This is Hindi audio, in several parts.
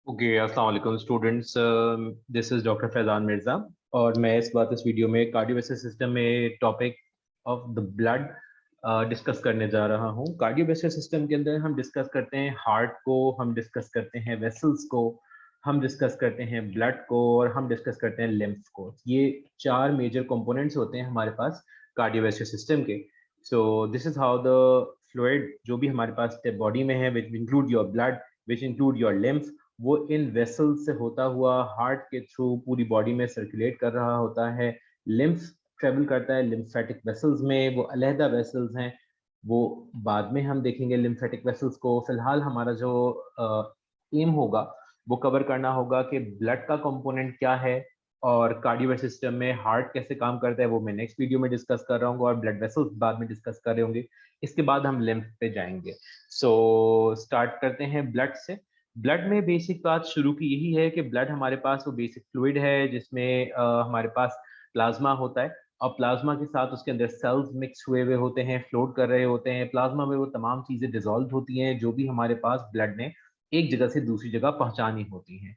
ओके, अस्सलाम वालेकुम students. This is doctor Faizan Mirza और मैं इस वीडियो में कार्डियोवैस्कुलर सिस्टम में topic of the blood discuss करने जा रहा हूँ। कार्डियोवैस्कुलर सिस्टम के अंदर हम डिस्कस करते हैं हार्ट को, हम डिस्कस करते हैं वेसल्स को, हम डिस्कस करते हैं ब्लड को और हम डिस्कस करते हैं लिम्फ को। ये चार मेजर कंपोनेंट्स होते हैं हमारे पास कार्डियोवैस्कुलर सिस्टम के। So this is how the fluid जो भी हमारे पास बॉडी में है, which include your blood, which include your lymph, वो इन वेसल से होता हुआ हार्ट के थ्रू पूरी बॉडी में सर्कुलेट कर रहा होता है। लिम्फ ट्रेवल करता है लिम्फेटिक वेसल्स में, वो अलहदा वेसल्स हैं, वो बाद में हम देखेंगे लिम्फेटिक वेसल्स को। फिलहाल हमारा जो एम होगा वो कवर करना होगा कि ब्लड का कंपोनेंट क्या है और कार्डियोवैस्कुलर सिस्टम में हार्ट कैसे काम करता है, वो मैं नेक्स्ट वीडियो में डिस्कस कर रहा हूँ और ब्लड वेसल्स बाद में डिस्कस कर रहे होंगे। इसके बाद हम लिम्फ पे जाएंगे। सो स्टार्ट करते हैं ब्लड से। ब्लड में बेसिक बात शुरू की यही है कि ब्लड हमारे पास वो बेसिक फ्लूइड है जिसमें हमारे पास प्लाज्मा होता है और प्लाज्मा के साथ उसके अंदर सेल्स मिक्स हुए हुए होते हैं, फ्लोट कर रहे होते हैं। प्लाज्मा में वो तमाम चीज़ें डिजोल्व होती हैं जो भी हमारे पास ब्लड ने एक जगह से दूसरी जगह पहुंचानी होती हैं।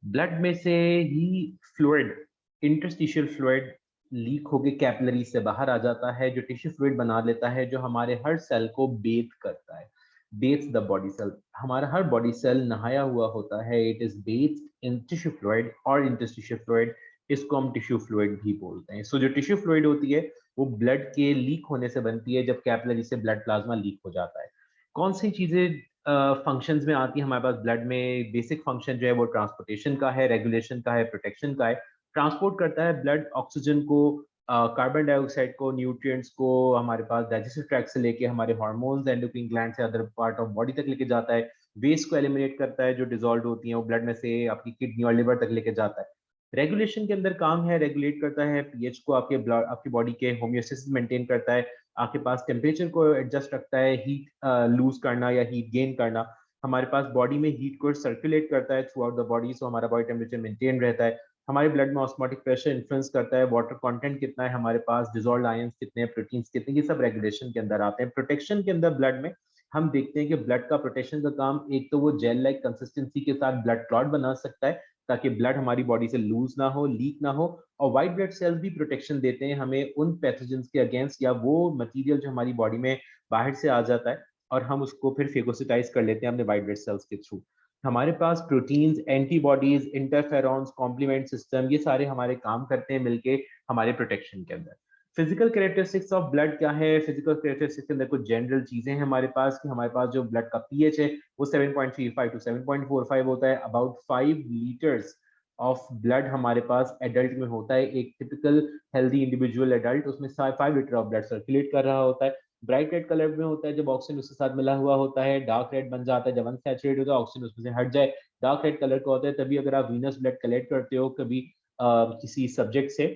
ब्लड में से ही फ्लूइड, इंटरस्टिशियल फ्लूइड लीक होके कैपिलरी से बाहर आ जाता है जो टिश्यू फ्लूइड बना लेता है, जो हमारे हर सेल को बेथ करता है। बेथ्स द बॉडी सेल, हमारा हर बॉडी सेल नहाया हुआ होता है। It is bathed in tissue fluid और इंटरस्टिशियल फ्लूइड, इसको हम टिश्यू फ्लूइड भी बोलते हैं। सो जो टिश्यू फ्लूइड होती है वो ब्लड के लीक होने से बनती है, जब कैपिलरी से ब्लड प्लाज्मा लीक हो जाता है। कौन सी चीजें फंक्शंस में आती है हमारे पास ब्लड में? बेसिक फंक्शन जो है वो ट्रांसपोर्टेशन का है, रेगुलेशन का है, प्रोटेक्शन का है। ट्रांसपोर्ट करता है ब्लड ऑक्सीजन को, कार्बन डाइऑक्साइड को, न्यूट्रिएंट्स को हमारे पास डाइजेस्टिव ट्रैक्ट से लेके हमारे हार्मोन्स, एंडोक्राइन ग्लैंड से अदर पार्ट ऑफ बॉडी तक लेके जाता है। वेस्ट को एलिमिनेट करता है जो डिजोल्व होती है, वो ब्लड में से आपकी किडनी और लिवर तक लेके जाता है। रेगुलेशन के अंदर काम है, रेगुलेट करता है पीएच को, आपके ब्लड, आपकी बॉडी के होम्योस्टेसिस मेंटेन करता है, आपके पास टेम्परेचर को एडजस्ट रखता है, हीट लूज करना या हीट गेन करना। हमारे पास बॉडी में हीट को सर्कुलेट करता है थ्रू आउट द बॉडी, सो हमारा बॉडी टेम्परेचर मेंटेन रहता है। हमारे ब्लड में ऑस्मोटिक प्रेशर इन्फ्लुएंस करता है, वाटर कंटेंट कितना है हमारे पास, डिजोल्व आयंस कितने हैं, प्रोटीन्स कितने, ये सब रेगुलेशन के अंदर आते हैं। प्रोटेक्शन के अंदर ब्लड में हम देखते हैं कि ब्लड का प्रोटेक्शन का काम, एक तो वो जेल लाइक कंसिस्टेंसी के साथ ब्लड क्लॉट बना सकता है ताकि ब्लड हमारी बॉडी से लूज ना हो, लीक ना हो। और वाइट ब्लड सेल्स भी प्रोटेक्शन देते हैं हमें उन पैथोजेंस के अगेंस्ट, या वो मटेरियल जो हमारी बॉडी में बाहर से आ जाता है और हम उसको फिर फेगोसिटाइज कर लेते हैं अपने वाइट ब्लड सेल्स के थ्रू। हमारे पास proteins, antibodies, interferons, complement system, ये सारे हमारे काम करते हैं मिलके हमारे प्रोटेक्शन के अंदर। फिजिकल कैरेक्टरिस्टिक्स ऑफ ब्लड क्या है? फिजिकल कैरेक्टरिस्टिक्स के अंदर कुछ जनरल चीजें हैं हमारे पास, कि हमारे पास जो ब्लड का पीएच है वो 7.35 टू 7.45 होता है। अबाउट 5 लीटर्स ऑफ ब्लड हमारे पास एडल्ट में होता है। एक टिपिकल हेल्दी इंडिविजुअल एडल्ट, उसमें 5 लीटर ऑफ ब्लड सर्कुलेट कर रहा होता है। ब्राइट रेड कलर में होता है जब ऑक्सीजन उसके साथ मिला हुआ होता है, डार्क रेड बन जाता है जब अनसैचुरेट होता है, ऑक्सीजन उसमें से हट जाए, डार्क रेड कलर का होता है। तभी अगर आप वीनस ब्लड कलेक्ट करते हो कभी किसी सब्जेक्ट से,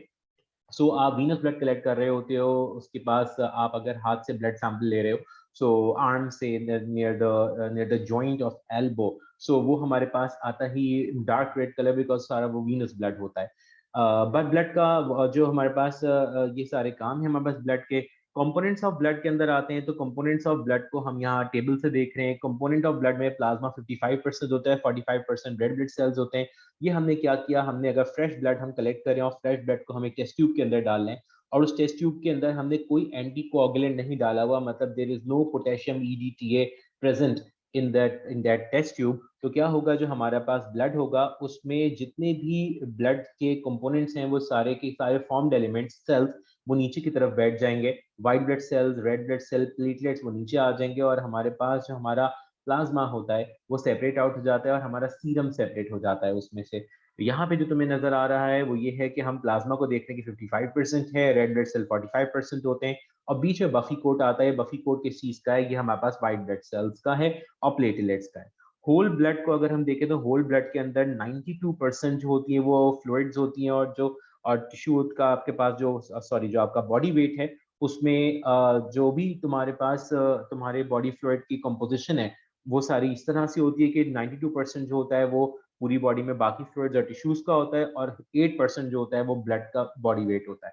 सो आप वीनस ब्लड कलेक्ट कर रहे होते हो, उसके पास आप अगर हाथ से ब्लड सैंपल ले रहे हो, सो आर्म से near the joint of elbow, so वो हमारे पास आता ही डार्क रेड कलर, बिकॉज सारा वो वीनस ब्लड होता है। बट ब्लड का जो हमारे पास ये सारे काम है हमारे पास ब्लड के। कंपोनेंट्स ऑफ ब्लड के अंदर आते हैं तो कंपोनेंट्स ऑफ ब्लड को हम यहाँ टेबल से देख रहे हैं। कंपोनेंट ऑफ ब्लड में प्लाज्मा 55% होता है, 45% रेड ब्लड सेल्स होते हैं। ये हमने क्या किया, हमने अगर फ्रेश ब्लड हम कलेक्ट करें और फ्रेश ब्लड को हम एक टेस्ट ट्यूब के अंदर डाल लें और उस टेस्ट ट्यूब के अंदर हमने कोई एंटी कोआगुलेंट नहीं डाला हुआ, मतलब there is no potassium EDTA present in that test tube, तो क्या होगा, जो हमारे पास ब्लड होगा उसमें जितने भी ब्लड के कंपोनेंट्स हैं वो सारे के सारे फॉर्म्ड एलिमेंट्स, सेल्स, वो नीचे की तरफ बैठ जाएंगे। White blood cells, red blood cell, platelets वो नीचे आ जाएंगे और हमारे पास जो हमारा प्लाज्मा होता है वो सेपरेट आउट हो जाता है और हमारा सीरम सेपरेट हो जाता है उसमें से। तो यहाँ पे जो तुम्हें नजर आ रहा है वो ये है कि हम प्लाज्मा को देखते हैं कि 55% है, रेड ब्लड सेल 45% होते हैं और बीच में बफी कोट आता है। बफी कोट किस चीज का है? ये हमारे पास व्हाइट ब्लड सेल्स का है और प्लेटलेट्स का है। होल ब्लड को अगर हम देखें तो होल ब्लड के अंदर 92% जो होती है वो फ्लूइड्स होती हैं, और जो और टिश्यू का आपके पास जो, सॉरी, जो आपका बॉडी वेट है उसमें जो भी तुम्हारे पास तुम्हारे बॉडी फ्लूइड की कंपोजिशन है वो सारी इस तरह से होती है कि 92% जो होता है वो पूरी बॉडी में बाकी फ्लूइड्स और टिश्यूज का होता है और 8% जो होता है वो ब्लड का बॉडी वेट होता है।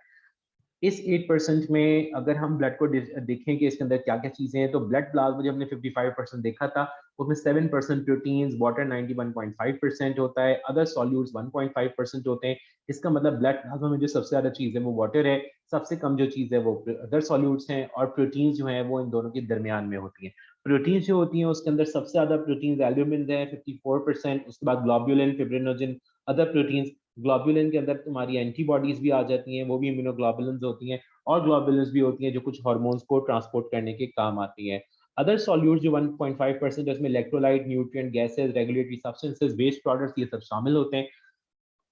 इस 8% में अगर हम ब्लड को देखें कि इसके अंदर क्या क्या चीजें हैं, तो ब्लड प्लाज्मा जो हमने 55% देखा था, उसमें 7% प्रोटीन्स, वाटर 91.5% होता है, अदर सॉल्यूट्स 1.5% होते हैं। इसका मतलब ब्लड प्लाज्मा में जो सबसे ज्यादा चीज है वो वाटर है, सबसे कम जो चीज है वो अदर सॉल्यूट्स हैं, और प्रोटीन्स जो है वो इन दोनों के दरमियान में होती है। प्रोटीन्स जो होती हैं उसके अंदर सबसे ज्यादा प्रोटीन्स एल्ब्यूमिन है 54%, उसके बाद globulin, fibrinogen, other proteins. Globulin के अंदर तुम्हारी एंटीबॉडीज भी आ जाती हैं, वो भी इम्यूनोग्लोबुलिन्स होती हैं, और ग्लोबुलिन्स भी होती हैं जो कुछ हार्मोन्स को ट्रांसपोर्ट करने के काम आती हैं। अदर सॉल्यूट्स जो 1.5% है, उसमें electrolyte, nutrient, gases, regulatory substances, waste products, ये सब शामिल होते हैं।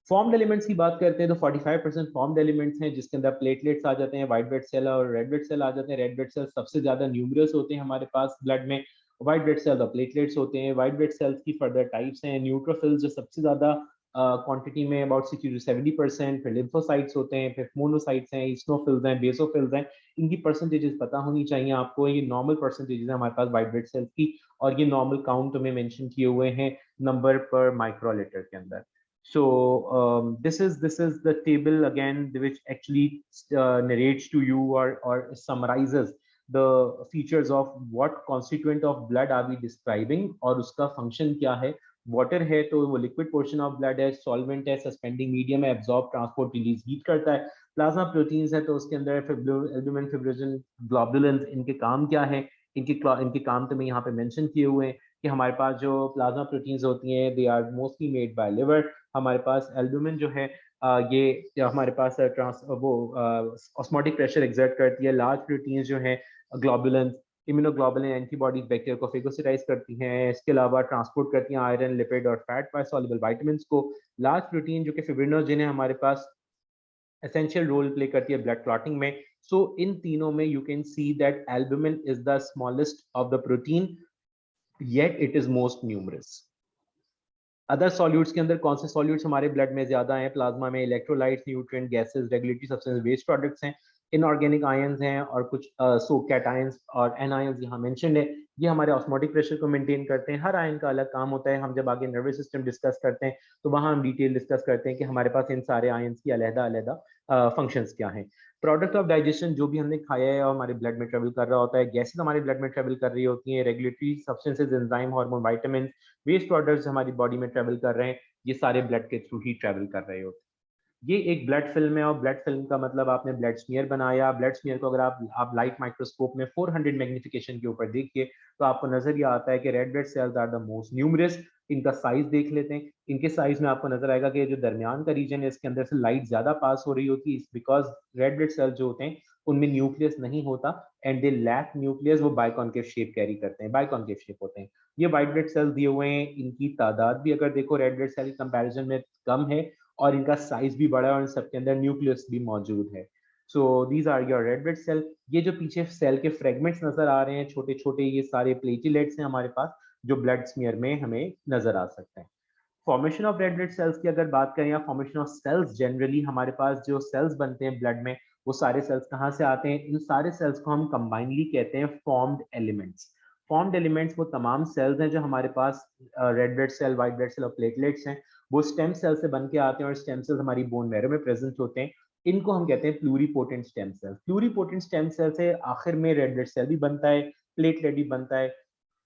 फॉर्म्ड एलिमेंट्स की बात करते हैं तो 45% फॉर्म्ड एलिमेंट्स हैं, जिसके अंदर प्लेटलेट्स आ जाते हैं, व्हाइट ब्लड सेल और रेड ब्लड सेल आ जाते हैं। रेड ब्लड सेल सबसे ज्यादा न्यूमरस होते हैं हमारे पास ब्लड में, व्हाइट ब्लड सेल और प्लेटलेट्स होते हैं। व्हाइट ब्लड सेल्स की फर्दर टाइप्स हैं, न्यूट्रोफिल्स जो सबसे ज्यादा क्वांटिटी में अबाउट 60 to 70%, फिर लिम्फोसाइट्स होते हैं, फिर मोनोसाइट्स हैं, ईस्नोफिल्स हैं, बेसोफिल्स हैं। इनकी परसेंटेजेस पता होनी चाहिए आपको, ये नॉर्मल परसेंटेजेस है हमारे पास व्हाइट ब्लड सेल्स की, और ये नॉर्मल काउंट में मेंशन किए हुए हैं नंबर पर माइक्रोलीटर के अंदर। So this is the table again which actually narrates to you or summarizes the features of what constituent of blood are we describing और उसका function क्या है। वाटर है तो वो लिक्विड पोर्शन ऑफ ब्लड है, सॉल्वेंट है, सस्पेंडिंग मीडियम है, एब्जॉर्ब, ट्रांसपोर्ट, रिलीज, हीट करता है। प्लाज्मा प्रोटीन्स है तो उसके अंदर एल्ब्यूमिन, फिब्रिनोजन, ग्लोबुलिन, इनके काम क्या है, इनके काम तो मैं यहाँ पे मेंशन किए हुए हैं कि हमारे पास जो प्लाज्मा प्रोटीन्स होती हैं they are mostly made by liver. हमारे पास एल्ब्यूमिन जो है ये हमारे पास ट्रांस वो ऑस्मोटिक प्रेशर एक्सर्ट करती है। लार्ज प्रोटीन्स जो है ग्लोबुलिन, इम्यूनोग्लोबुलिन एंटीबॉडीज बैक्टीरिया को फेगोसिटाइज करती हैं, इसके अलावा ट्रांसपोर्ट करती हैं आयरन, लिपिड और फैट बाय सॉल्युबल विटामिन्स को। लार्ज प्रोटीन जो कि फिब्रिनोजन है हमारे पास एसेंशियल रोल प्ले करती है ब्लड क्लॉटिंग में। सो इन तीनों में you can see that albumin is the smallest of the protein, yet it is most numerous. Other solutes के अंदर कौन से सॉल्यूट्स हमारे ब्लड में ज्यादा हैं प्लाज्मा में? Electrolytes, nutrient, gases, regulatory substance, waste products हैं, इनऑर्गेनिक आयंस हैं, और कुछ सो कैटायंस और एनायंस यहाँ मेंशन्ड है। ये हमारे ऑस्मोटिक प्रेशर को मेंटेन करते हैं। हर आयन का अलग काम होता है। हम जब आगे नर्वस सिस्टम डिस्कस करते हैं तो वहाँ हम डिटेल डिस्कस करते हैं कि हमारे पास इन सारे आयंस की अलग अलग फंक्शंस क्या हैं। प्रोडक्ट ऑफ डाइजेशन जो भी हमने खाया है और हमारे ब्लड में ट्रेवल कर रहा होता है, गैसेस हमारे ब्लड में ट्रेवल कर रही होती हैं, regulatory substances, enzyme, hormone, vitamin, waste products हमारी बॉडी में ट्रेवल कर रहे हैं, ये सारे ब्लड के थ्रू ही ट्रेवल कर रहे होते हैं। ये एक ब्लड फिल्म है, और ब्लड फिल्म का मतलब आपने ब्लड स्मीयर बनाया। ब्लड स्मीयर को अगर आप लाइट माइक्रोस्कोप में 400 मैग्निफिकेशन के ऊपर देखिए तो आपको नजर ये आता है कि red blood cells are the most numerous. इनका साइज देख लेते हैं। इनके साइज में आपको नजर आएगा कि जो दरमियान का रीजन है इसके अंदर से लाइट ज्यादा पास हो रही होती है, बिकॉज रेड ब्लड सेल्स जो होते हैं उनमें न्यूक्लियस नहीं होता, एंड दे लैक न्यूक्लियस, वो बाइकॉन्केव शेप कैरी करते हैं, बाइकॉन्केव शेप होते हैं। ये व्हाइट ब्लड सेल्स दिए हुए हैं, इनकी तादाद भी अगर देखो रेड ब्लड सेल कंपैरिजन में कम है, और इनका साइज भी बड़ा है, और इन सबके अंदर न्यूक्लियस भी मौजूद है। So these are your red blood cell. ये जो पीछे सेल के फ्रेगमेंट्स नजर आ रहे हैं छोटे छोटे, ये सारे प्लेटलेट्स हैं हमारे पास जो ब्लड स्मीयर में हमें नजर आ सकते हैं। Formation of red blood sales की अगर बात करें, या फॉर्मेशन ऑफ सेल्स जनरली, हमारे पास जो सेल्स बनते हैं ब्लड में वो सारे सेल्स कहाँ से आते हैं? इन सारे सेल्स को हम कंबाइनली कहते हैं फॉर्म्ड एलिमेंट्स। फॉर्म्ड एलिमेंट्स वो तमाम सेल्स हैं जो हमारे पास red blood cell, white blood cell और प्लेटलेट्स हैं, वो स्टेम सेल से बन के आते हैं, और स्टेम सेल्स हमारी बोन मैरो में प्रेजेंट होते हैं। इनको हम कहते हैं pluripotent stem cell. Pluripotent stem cell से आखिर में रेड ब्लड सेल भी बनता है, प्लेटलेट भी बनता है।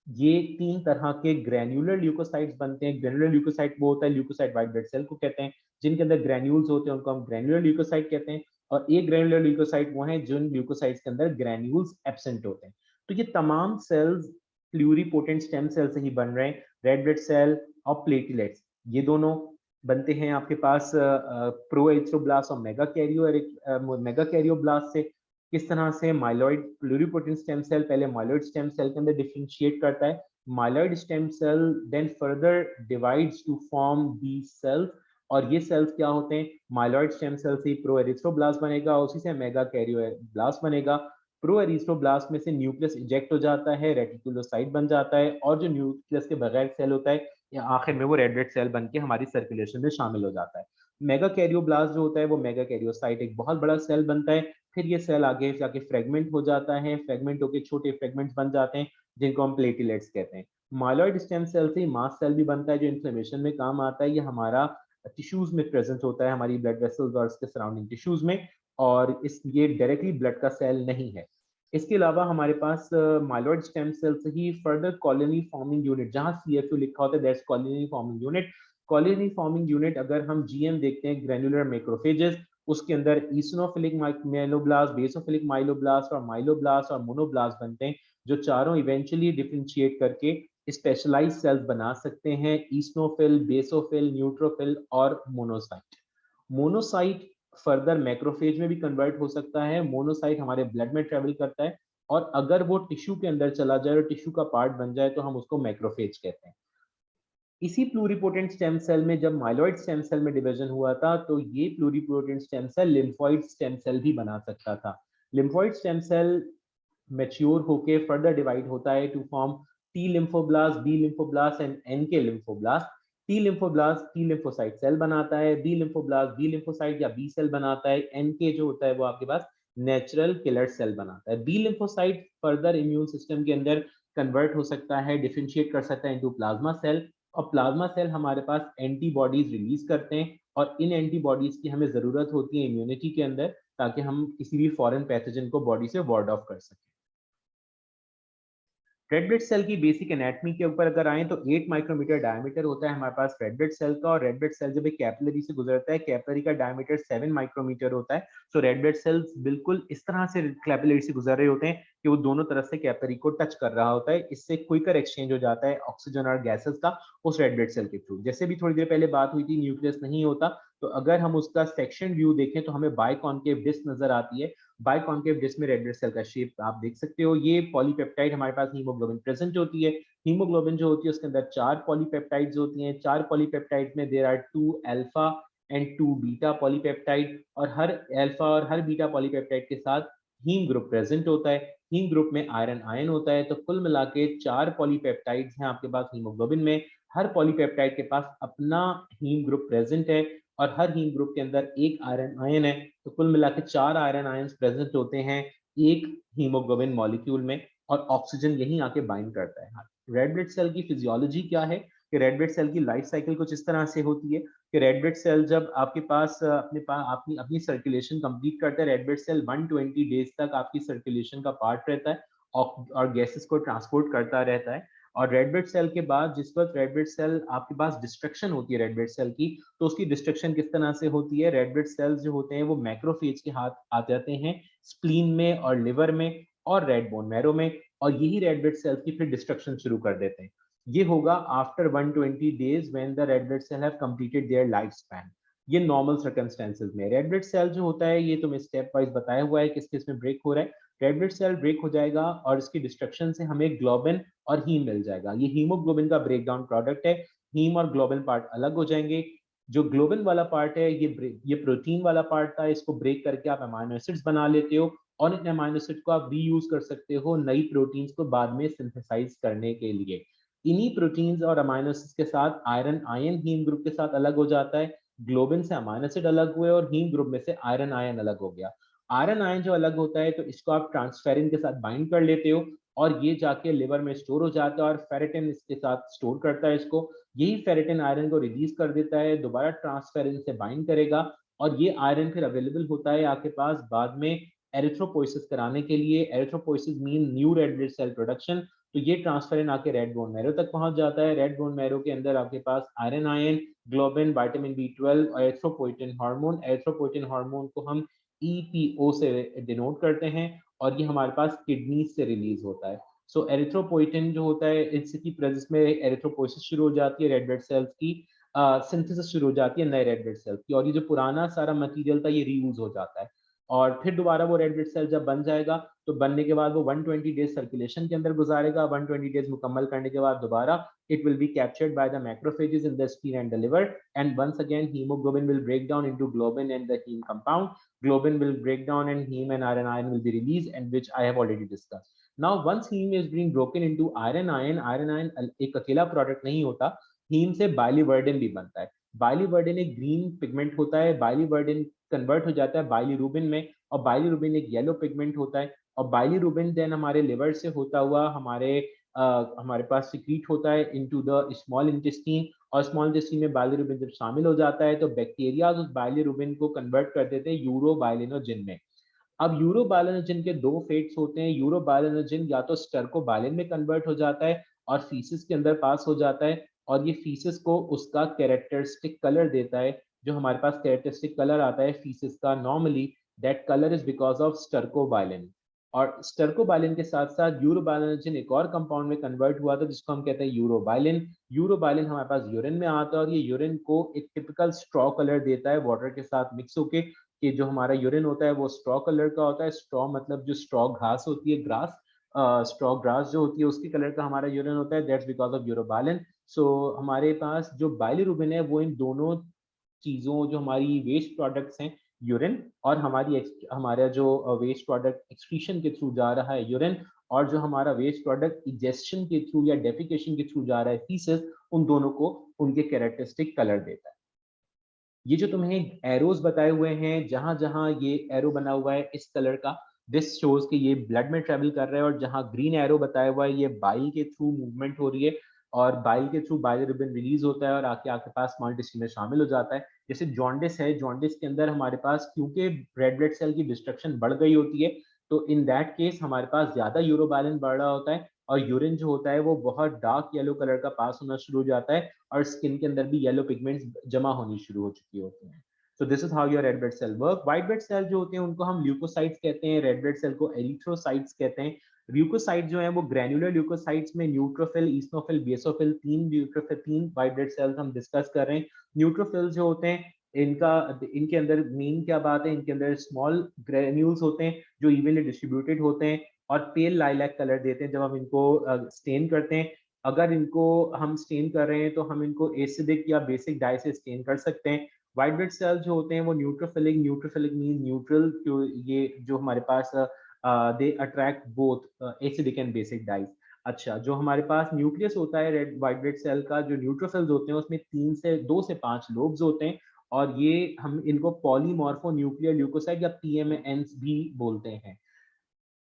ये तीन तरह के ग्रैन्युलर ल्यूकोसाइट्स बनते हैं। ग्रैन्युलर ल्यूकोसाइट वो होता है, ल्यूकोसाइट व्हाइट ब्लड सेल को कहते हैं, जिनके अंदर ग्रैन्यूल्स होते हैं उनको हम ग्रैन्युलर ल्यूकोसाइट कहते हैं। और एक ग्रैन्युलर ल्यूकोसाइट वो है जिन ल्यूकोसाइट्स के अंदर ग्रैन्यूल्स एब्सेंट होते हैं। तो ये तमाम सेल्स प्लूरीपोटेंट स्टेम सेल से ही बन रहे हैं। रेड ब्लड सेल और प्लेटलेट्स ये दोनों बनते हैं आपके पास प्रो एरिथ्रोब्लास्ट और मेगा कैरियोब्लास्ट से। किस तरह से? माइलॉइड प्लूरिपोटेंट स्टेम सेल पहले माइलॉइड स्टेम सेल के अंदर डिफरेंशिएट करता है। Myeloid stem cell then further divides to form the cells, और ये सेल्स क्या होते हैं? माइलॉइड स्टेम सेल से प्रो एरिथ्रोब्लास्ट बनेगा, उसी से मेगा कैरियोब्लास्ट बनेगा। प्रो एरिथ्रोब्लास्ट में से न्यूक्लियस इजेक्ट हो जाता है, रेटिकुलोसाइट बन जाता है, और जो न्यूक्लियस के बगैर सेल होता है या आखिर में वो रेड ब्लड सेल बन के हमारी सर्कुलेशन में शामिल हो जाता है। मेगा कैरियोब्लास्ट जो होता है वो मेगा कैरियोसाइट एक बहुत बड़ा सेल बनता है। फिर ये सेल आगे जाके फ्रेगमेंट हो जाता है, फ्रेगमेंट होकर छोटे फ्रेगमेंट्स बन जाते हैं जिनको हम प्लेटलेट्स कहते हैं। माइलॉइड स्टेम सेल से मास्ट सेल भी बनता है जो इन्फ्लेमेशन में काम आता है। ये हमारा टिश्यूज में प्रेजेंट होता है, हमारी ब्लड वेसल्स और उसके सराउंडिंग टिश्यूज में। और इस ये डायरेक्टली ब्लड का सेल नहीं है। इसके अलावा हमारे पास माइलॉइड स्टेम सेल से ही फर्दर कॉलोनी फॉर्मिंग यूनिट, जहां CFU लिखा होता है that's colony forming unit. Colony forming unit अगर हम GM देखते हैं, ग्रेनुलर मैक्रोफेजेस, उसके अंदर ईसनोफिलिक माइलोब्लास्ट, बेसोफिलिक माइलोब्लास्ट और माइलोब्लास्ट और मोनोब्लास्ट बनते हैं, जो चारों इवेंचुअली डिफरेंशिएट करके स्पेशलाइज सेल्स बना सकते हैं, ईसनोफिल, बेसोफिल, न्यूट्रोफिल और मोनोसाइट। मोनोसाइट फर्दर मैक्रोफेज में भी कन्वर्ट हो सकता है, मोनोसाइट हमारे ब्लड में ट्रेवल करता है, और अगर वो टिश्यू के अंदर चला जाए और टिश्यू का पार्ट बन जाए तो हम उसको मैक्रोफेज कहते हैं। इसी प्लूरिपोटेंट स्टेम सेल में जब माइलॉइड स्टेम सेल में डिवीजन हुआ था, तो ये pluripotent stem cell lymphoid stem cell भी बना सकता था। लिम्फोइड स्टेम सेल मैच्योर होके फर्दर डिवाइड होता है to form T lymphoblast, B lymphoblast and NK lymphoblast. T lymphoblast T lymphocyte cell बनाता है, बी लिम्फोब्लास्ट बी लिम्फोसाइट या बी सेल बनाता है, NK जो होता है वो आपके पास नेचुरल किलर सेल बनाता है। B lymphocyte further immune system के अंदर कन्वर्ट हो सकता है, डिफरेंशिएट कर सकता है इनटू प्लाज्मा सेल, और प्लाज्मा सेल हमारे पास एंटीबॉडीज रिलीज करते हैं, और इन एंटीबॉडीज की हमें जरूरत होती है इम्यूनिटी के अंदर, ताकि हम किसी भी फॉरेन पैथोजन को बॉडी से वार्ड ऑफ कर सकें। रेड ब्लड सेल की बेसिक एनाटॉमी के ऊपर अगर आए तो 8 माइक्रोमीटर डायमीटर होता है हमारे पास रेड ब्लड सेल का, और रेड ब्लड सेल जब एक कैपिलरी से गुजरता है, कैपिलरी का डायमीटर 7 माइक्रोमीटर होता है। सो रेड ब्लड सेल्स बिल्कुल इस तरह से कैपिलरी से गुजर रहे होते हैं कि वो दोनों तरफ से कैपिलरी को टच कर रहा होता है, इससे क्विकर एक्सचेंज हो जाता है ऑक्सीजन और गैसेस का उस रेड ब्लड सेल के थ्रू। जैसे भी थोड़ी देर पहले बात हुई थी, न्यूक्लियस नहीं होता, तो अगर हम उसका सेक्शन व्यू देखें तो हमें बाइकॉन्केव डिस्क नजर आती है। बाइकॉन्केव डिस्क में रेड ब्लड सेल का शेप आप देख सकते हो। ये पॉलीपेप्टाइड हमारे पास हीमोग्लोबिन प्रेजेंट होती है। हीमोग्लोबिन जो होती है उसके अंदर 4 पॉलीपेप्टाइड्स होती हैं। 4 पॉलीपेप्टाइड में there are 2 alpha and 2 beta polypeptide, और हर अल्फा और हर बीटा पॉलीपेप्टाइड के साथ हीम ग्रुप प्रेजेंट होता है। हीम ग्रुप में आयरन आयन होता है। तो कुल मिला के 4 पॉलीपेप्टाइड्स हैं आपके पास हीमोग्लोबिन में। हर पॉलीपेप्टाइड के पास अपना हीम ग्रुप प्रेजेंट है, और हर हीम ग्रुप के अंदर एक आयरन आयन है। तो कुल मिला के 4 आयरन आयंस प्रेजेंट होते हैं एक हीमोग्लोबिन मॉलिक्यूल में, और ऑक्सीजन यहीं आके बाइंड करता है। रेड ब्लड सेल की फिजियोलॉजी क्या है कि रेड ब्लड सेल की लाइफ साइकिल कुछ इस तरह से होती है कि रेड ब्लड सेल जब आपके पास अपने पास अपनी अपनी सर्कुलेशन कंप्लीट करता है, रेड ब्लड सेल 120 डेज तक आपकी सर्कुलेशन का पार्ट रहता है, और गैसेस को ट्रांसपोर्ट करता रहता है। और रेड ब्लड सेल के बाद जिस वक्त रेड ब्लड सेल आपके पास डिस्ट्रक्शन होती है रेड ब्लड सेल की, तो उसकी डिस्ट्रक्शन किस तरह से होती है, रेड ब्लड सेल्स जो होते हैं वो मैक्रोफेज के हाथ आ जाते हैं स्प्लीन में और लिवर में और रेड बोन मैरो में, और यही रेड ब्लड सेल्स की फिर डिस्ट्रक्शन शुरू कर देते हैं। ये होगा after 120 days when the red blood cell have completed their life span. ये नॉर्मल सर्कमस्टेंसेस में रेड ब्लड सेल जो होता है, ये तुम्हें स्टेप वाइज बताया हुआ है किस किस में ब्रेक हो रहा है। रेड ब्लड सेल ब्रेक हो जाएगा और इसकी डिस्ट्रक्शन से हमें ग्लोबिन और हीम मिल जाएगा। ये हीमोग्लोबिन का ब्रेक डाउन प्रोडक्ट है। हीम और ग्लोबिन पार्ट अलग हो जाएंगे। जो ग्लोबिन वाला पार्ट है, ये प्रोटीन वाला पार्ट था, इसको ब्रेक करके आप अमाइनो एसिड्स बना लेते हो, और इन अमाइनो एसिड को आप रीयूज कर सकते हो नई प्रोटीन्स को बाद में सिंथेसाइज करने के लिए। इन्हीं प्रोटीन्स और अमाइनो एसिड्स के साथ आयरन आयन हीम ग्रुप के साथ अलग हो जाता है। ग्लोबिन से अमाइनो एसिड अलग हुए और हीम ग्रुप में से आयरन आयन अलग हो गया। आयरन आयन जो अलग होता है तो इसको आप ट्रांसफेरिन के साथ बाइंड कर लेते हो, और ये जाके लिवर में स्टोर हो जाता है, और फेरेटिन इसके साथ स्टोर करता है इसको। यही फेरेटिन आयरन को रिलीज कर देता है, दोबारा ट्रांसफेरिन से बाइंड करेगा, और ये आयरन फिर अवेलेबल होता है आपके पास बाद में एरिथ्रोपोइसिस कराने के लिए। Erythropoiesis mean new red blood cell production. तो ये ट्रांसफेरिन आके रेड बोन मैरो तक पहुंच जाता है। रेड बोन मैरो के अंदर आपके पास iron ion, globin, vitamin B12 और एरिथ्रोपोइटिन हार्मोन। एरिथ्रोपोइटिन हार्मोन को हम EPO से डिनोट करते हैं, और ये हमारे पास किडनी से रिलीज होता है। सो एरिथ्रोपोइटिन जो होता है, इसकी प्रेजेंस में एरिथ्रोपोइसिस शुरू हो जाती है, रेड ब्लड सेल्स की सिंथेसिस शुरू हो जाती है नए रेड ब्लड सेल्स की, और ये जो पुराना सारा मटेरियल था ये रीयूज हो जाता है। और फिर दोबारा वो रेड ब्लड सेल जब बन जाएगा, तो बनने के बाद वो 120 डेज सर्कुलेशन के अंदर गुजारेगा। 120 डेज मुकम्मल करने के बाद दोबारा it will be captured by the macrophages in the spleen and the liver, and once again hemoglobin will break down into globin and the heme compound. Globin will break down and heme and iron will be released, and which I have already discussed. Now once heme is being broken into iron iron एक अकेला प्रोडक्ट नहीं होता, हीम से बाइलिवर्डिन भी बनता है। बाइलिवर्डिन एक ग्रीन पिगमेंट होता है। बाइलिवर्डिन कन्वर्ट हो जाता है बाइलिरुबिन में, और बाइलिरुबिन एक येलो पिगमेंट होता है, और बाइलिरुबिन देन हमारे लिवर से होता हुआ हमारे हमारे पास सिक्रीट होता है इनटू द स्मॉल इंटेस्टाइन, और स्मॉल इंटेस्टाइन में बाइलिरुबिन जब शामिल हो जाता है तो बैक्टीरिया उस बाइलिरुबिन को कन्वर्ट कर देते हैं यूरोबाइलिनोजिन में। अब यूरोबाइलिनोजिन के दो फेट्स होते हैं। यूरोबाइलिनोजिन या तो स्टर्कोबाइलिन में कन्वर्ट हो जाता है और फीसिस के अंदर पास हो जाता है, और ये फीसिस को उसका कैरेक्टरिस्टिक कलर देता है। जो हमारे पास कैरेक्टरिस्टिक कलर आता है फीसिस का, normally that colour is because of stercobilin. और स्टर्कोबाइलिन के साथ साथ यूरोबाइलिनोजिन एक और कंपाउंड में कन्वर्ट हुआ था जिसको हम कहते हैं यूरोबाइलिन। यूरोबाइलिन हमारे पास यूरिन में आता है और ये यूरिन को एक टिपिकल स्ट्रॉ कलर देता है वाटर के साथ मिक्स होके, कि जो हमारा यूरिन होता है वो स्ट्रॉ कलर का होता है। स्ट्रॉ मतलब जो स्ट्रॉ घास होती है, ग्रास, स्ट्रॉ ग्रास जो होती है उसकी कलर का हमारा यूरिन होता है, दैट्स बिकॉज ऑफ यूरोबाइलिन। सो हमारे पास जो बाइलिरुबिन है वो इन दोनों चीजों, जो हमारी वेस्ट प्रोडक्ट्स हैं, यूरिन और हमारा जो वेस्ट प्रोडक्ट एक्सक्रीशन के थ्रू जा रहा है यूरिन, और जो हमारा वेस्ट प्रोडक्ट इजेक्शन के थ्रू या डेफिकेशन के थ्रू जा रहा है फीसेस, उन दोनों को उनके कैरेक्टरिस्टिक कलर देता है। ये जो तुम्हें एरोज बताए हुए हैं, जहां जहां ये एरो बना हुआ है इस कलर का, दिस शोज कि ये ब्लड में ट्रेवल कर रहा है, और जहां ग्रीन एरो बताया हुआ है ये बाइल के थ्रू मूवमेंट हो रही है, और बाइल के थ्रू बाइलिरुबिन रिलीज होता है और आके आपके पास स्मॉल इंटेस्टाइन में शामिल हो जाता है। जैसे जॉन्डिस है, जॉन्डिस के अंदर हमारे पास क्योंकि रेड ब्लड सेल की डिस्ट्रक्शन बढ़ गई होती है, तो इन दैट केस हमारे पास ज्यादा यूरोबाइलिन बढ़ रहा होता है, और यूरिन जो होता है वो बहुत डार्क येलो कलर का पास होना शुरू हो जाता है, और स्किन के अंदर भी येलो पिगमेंट्स जमा होनी शुरू हो चुकी होती हैं। So this is how your red blood cell work. White blood cell जो होते हैं उनको हम ल्यूकोसाइट्स कहते हैं, रेड ब्लड सेल को एरिथ्रोसाइट्स कहते हैं। ल्यूकोसाइट जो है वो ग्रैन्युलर ल्यूकोसाइट्स में न्यूट्रोफिल, ईस्नोफिल, बेसोफिल, तीन व्हाइट ब्लड सेल्स हम डिस्कस कर रहे हैं। न्यूट्रोफिल जो होते हैं इनका, इनके अंदर मेन क्या बात है, इनके अंदर स्मॉल ग्रेन्यूल्स होते हैं जो इवनली डिस्ट्रीब्यूटेड होते हैं और पेल लाइलैक कलर देते हैं जब हम इनको स्टेन करते हैं। अगर इनको हम स्टेन कर रहे हैं तो हम इनको एसिडिक या बेसिक डाई से स्टेन कर सकते हैं। व्हाइट ब्लड सेल जो होते हैं वो न्यूट्रोफिलिक, न्यूट्रोफिलिक मीन न्यूट्रल, ये जो हमारे पास they attract both acidic and basic dyes. अच्छा, जो हमारे पास न्यूक्लियस होता है रेड व्हाइट ब्लड सेल का, जो न्यूट्रोफिल्स होते हैं उसमें 2 से 5 लोब्स होते हैं, और ये हम इनको पॉलीमॉर्फो न्यूक्लियर ल्यूकोसाइट या पीएमएन्स भी बोलते हैं।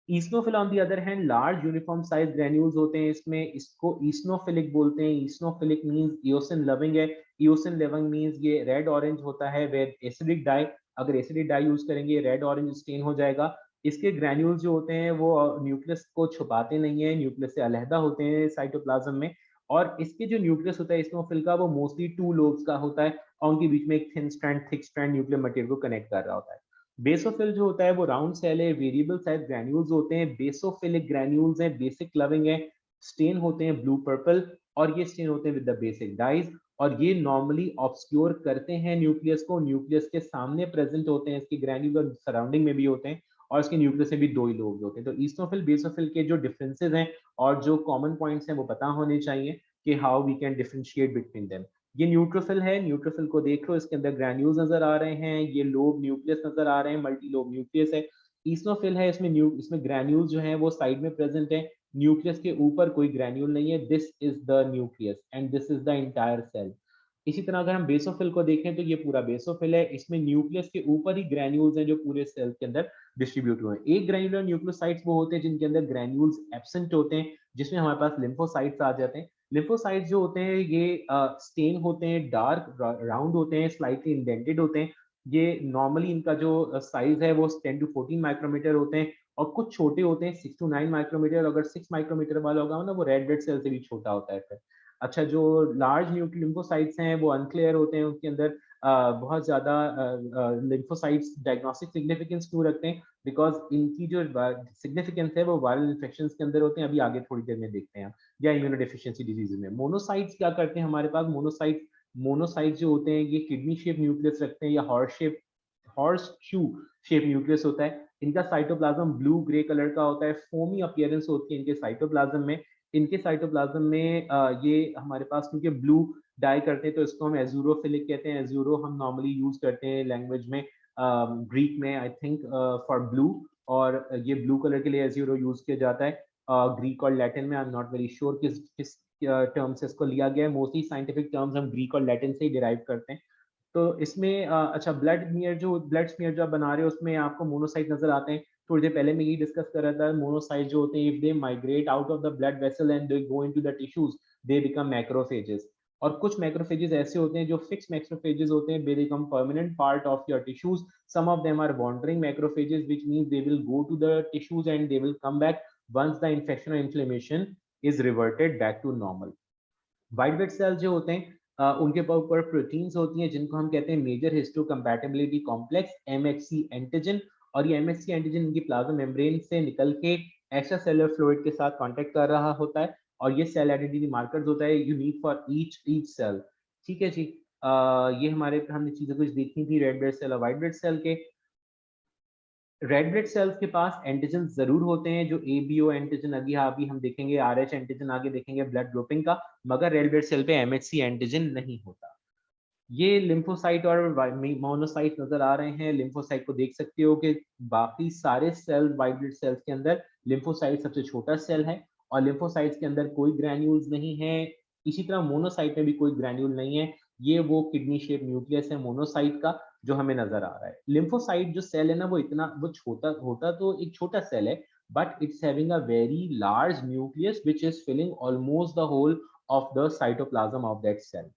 Eosinophil on the other hand large uniform size granules होते हैं इसमें, इसको ईस्नोफिलिक बोलते हैं। ईस्नोफिलिक मींस इओसिन लविंग है। इओसिन लविंग मींस ये रेड ऑरेंज होता है विद एसिडिक डाई। अगर एसिडिक डाई यूज करेंगे रेड ऑरेंज स्टेन हो जाएगा। इसके ग्रेन्यूल्स जो होते हैं वो न्यूक्लियस को छुपाते नहीं है, न्यूक्लियस से अलहदा होते हैं साइटोप्लाज्म में। और इसके जो न्यूक्लियस होता है ईस्नोफिल का वो मोस्टली 2 लोब्स का होता है, और उनके बीच में एक thin strand thick strand nuclear material को कनेक्ट कर रहा होता है। बेसोफिल जो होता है वो राउंड सेल है, वेरिएबल साइज ग्रैन्यूल्स होते हैं, बेसोफिलिक ग्रैन्यूल्स हैं, बेसिक क्लविंग है, स्टेन होते हैं ब्लू पर्पल, और ये स्टेन होते हैं विद द बेसिक डाइज, और ये नॉर्मली ऑब्सक्योर करते हैं न्यूक्लियस को, न्यूक्लियस के सामने प्रेजेंट होते हैं, इसकी ग्रैन्यूलर सराउंडिंग में भी होते हैं, और इसके न्यूक्लियस से भी 2 ही लोब होते हैं। तो ईस्नोफिल बेसोफिल के जो डिफरेंसेस हैं और जो कॉमन पॉइंट्स हैं वो पता होने चाहिए कि how we can differentiate between them. ये न्यूट्रोफिल है, न्यूट्रोफिल को देख लो, इसके अंदर ग्रैन्यूल्स नजर आ रहे हैं, ये लोब न्यूक्लियस नजर आ रहे हैं, मल्टी लोब न्यूक्लियस है। ईस्नोफिल है, इसमें ग्रैन्यूल्स जो हैं वो साइड में प्रेजेंट है, न्यूक्लियस के ऊपर कोई ग्रैन्यूल नहीं है। This is the nucleus and this is the entire cell. इसी तरह अगर हम बेसोफिल को देखें तो ये पूरा बेसोफिल है, इसमें न्यूक्लियस के ऊपर ही ग्रैन्यूल्स हैं जो पूरे सेल के अंदर डिस्ट्रीब्यूट हुए हैं। एक ग्रैन्युलर न्यूक्लियोसाइट्स वो होते हैं जिनके अंदर ग्रैन्यूल्स एब्सेंट होते हैं, जिसमें हमारे पास लिम्फोसाइट्स आ जाते हैं। लिम्फोसाइट्स जो होते हैं ये स्टेन होते हैं, डार्क राउंड होते हैं, स्लाइटली इंडेंटेड होते हैं। ये नॉर्मली इनका जो साइज है वो 10 to 14 माइक्रोमीटर होते हैं, और कुछ छोटे होते हैं 6 to 9 माइक्रोमीटर। अगर 6 माइक्रोमीटर वाला होगा ना वो रेड ब्लड सेल से भी छोटा होता है फिर। अच्छा, जो लार्ज लिम्फोसाइट्स हैं वो अनक्लियर होते हैं, उनके अंदर बहुत ज्यादा लिम्फोसाइट्स डायग्नोस्टिक सिग्निफिकेंस क्यों रखते हैं, बिकॉज इनकी जो सिग्निफिकेंस है वो वायरल इन्फेक्शन के अंदर होते हैं, अभी आगे थोड़ी देर में देखते हैं, या इम्यूनोडेफिशिएंसी डिजीज में। मोनोसाइट्स क्या करते हैं हमारे पास, मोनोसाइट्स जो होते हैं ये किडनी शेप न्यूक्लियस रखते हैं, या हॉर्स शू शेप न्यूक्लियस होता है। इनका साइटोप्लाज्म ब्लू ग्रे कलर का होता है, फोमी अपीयरेंस होती है इनके साइटोप्लाज्म में। इनके साइटोप्लाज्म में ये हमारे पास क्योंकि ब्लू डाई करते हैं तो इसको हम एजूरोफिलिक कहते हैं। एजूरो हम नॉर्मली यूज करते हैं लैंग्वेज में, ग्रीक में आई थिंक फॉर ब्लू, और ये ब्लू कलर के लिए एजूरो यूज किया जाता है। ग्रीक और लैटिन में I am not very sure किस किस टर्म से इसको लिया गया है, मोस्टली साइंटिफिक टर्म्स हम ग्रीक और लैटिन से ही डिराइव करते हैं। तो इसमें अच्छा, ब्लड स्मीयर जो आप बना रहे हो उसमें आपको मोनोसाइट नजर आते हैं। थोड़ी देर पहले मैं यही डिस्कस कर रहा था, मोनोसाइट जो होते हैं, if they migrate out of the blood vessel and they go into the tissues, they become macrophages. और कुछ मैक्रोफेजेस ऐसे होते हैं जो फिक्स मैक्रोफेजेस होते हैं, they become permanent part of your tissues. Some of them are wandering macrophages, which means they will go to the tissues and they will come back once the infection और inflammation is reverted back to normal. White blood cells जो होते हैं, उनके ऊपर प्रोटीन्स होती हैं जिनको हम कहते हैं major histocompatibility complex, MHC antigen. और ये एमएचसी एंटीजन इनकी प्लाज्मा मेम्ब्रेन से निकल के एक्स्ट्रा सेलुलर फ्लूइड के साथ कांटेक्ट कर रहा होता है, और ये सेल आइडेंटिटी मार्कर्स होता है यूनिक फॉर ईच सेल। ठीक है जी। ये हमारे हमने चीजें कुछ देखी थी रेड ब्लड सेल और व्हाइट ब्लड सेल के। रेड ब्लड सेल्स के पास एंटीजन जरूर होते हैं, जो एबीओ एंटीजन अभी हम देखेंगे, आरएच एंटीजन आगे देखेंगे ब्लड ग्रुपिंग का, मगर रेड ब्लड सेल पे एमएचसी एंटीजन नहीं होता। ये लिम्फोसाइट और मोनोसाइट नजर आ रहे हैं। लिम्फोसाइट को देख सकते हो कि बाकी सारे सेल व्हाइट ब्लड सेल्स के अंदर लिम्फोसाइट सबसे छोटा सेल है, और लिम्फोसाइट्स के अंदर कोई ग्रैन्यूल्स नहीं है। इसी तरह मोनोसाइट में भी कोई ग्रैन्यूल नहीं है। ये वो किडनी शेप न्यूक्लियस है मोनोसाइट का, जो हमें नजर आ रहा है। लिम्फोसाइट जो सेल है ना, वो छोटा होता तो एक छोटा सेल है, but it's having a very large nucleus which is filling almost the whole of the cytoplasm of that cell.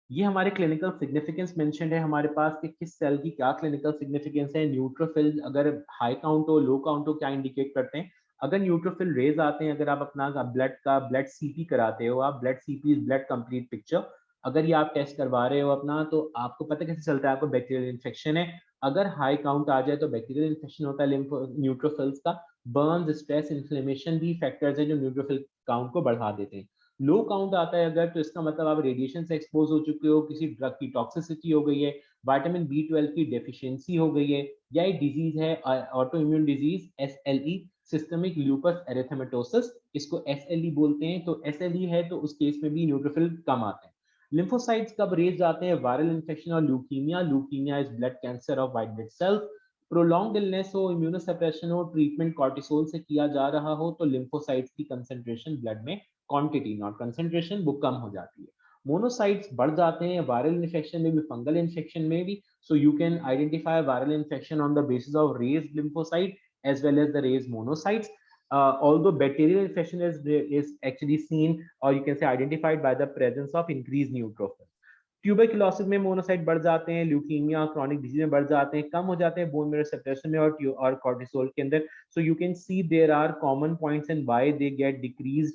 ये हमारे क्लिनिकल सिग्निफिकेंस मेंशन्ड है हमारे पास कि किस सेल की क्या क्लिनिकल सिग्निफिकेंस है। न्यूट्रोफिल अगर हाई काउंट हो, लो काउंट हो, क्या इंडिकेट करते हैं? अगर न्यूट्रोफिल रेज आते हैं, अगर आप अपना ब्लड सीपी कराते हो, आप blood CP blood complete picture, अगर ये आप टेस्ट करवा रहे हो अपना, तो आपको पता कैसे चलता है आपको बैक्टीरियल इन्फेक्शन है? अगर हाई काउंट आ जाए तो बैक्टीरियल इन्फेक्शन होता है न्यूट्रोफिल्स का। बर्न, स्ट्रेस, इन्फ्लेमेशन भी फैक्टर्स हैं जो न्यूट्रोफिल काउंट को बढ़ा देते हैं। लो काउंट आता है अगर, तो इसका मतलब आप रेडिएशन से एक्सपोज हो चुके हो, किसी ड्रग की टॉक्सिसिटी हो गई है, विटामिन बी 12 की डेफिशिएंसी हो गई है, या एक डिजीज है auto immune disease SLE, systemic lupus erythematosus, इसको एसएलई बोलते हैं। तो एसएलई है तो उस केस में भी न्यूट्रोफिल कम आते हैं। लिम्फोसाइट्स कब रेज जाते हैं? वायरल इन्फेक्शन और leukaemia. Leukaemia is blood cancer of white blood sales. Prolonged illness हो, इम्यूनोसप्रेशन हो, ट्रीटमेंट कॉर्टिसोल से किया जा रहा हो, तो लिम्फोसाइट्स की कंसंट्रेशन ब्लड में, क्वांटिटी नॉट कंसंट्रेशन, वो कम हो जाती है। मोनोसाइट्स बढ़ जाते हैं वायरल इन्फेक्शन में भी, फंगल इन्फेक्शन में भी। सो you can identify viral infection on the basis of raised lymphocyte as well as the raised monocytes. Although bacterial infection is actually seen, or you can say identified, by the presence of increased neutrophils. Tuberculosis में मोनोसाइट बढ़ जाते हैं, ल्यूकीमिया, क्रॉनिक डिजीज में बढ़ जाते हैं, कम हो जाते हैं बोन मैरो सप्रेशन में और कॉर्टिसोल के अंदर। So you can see there are common points and why they get decreased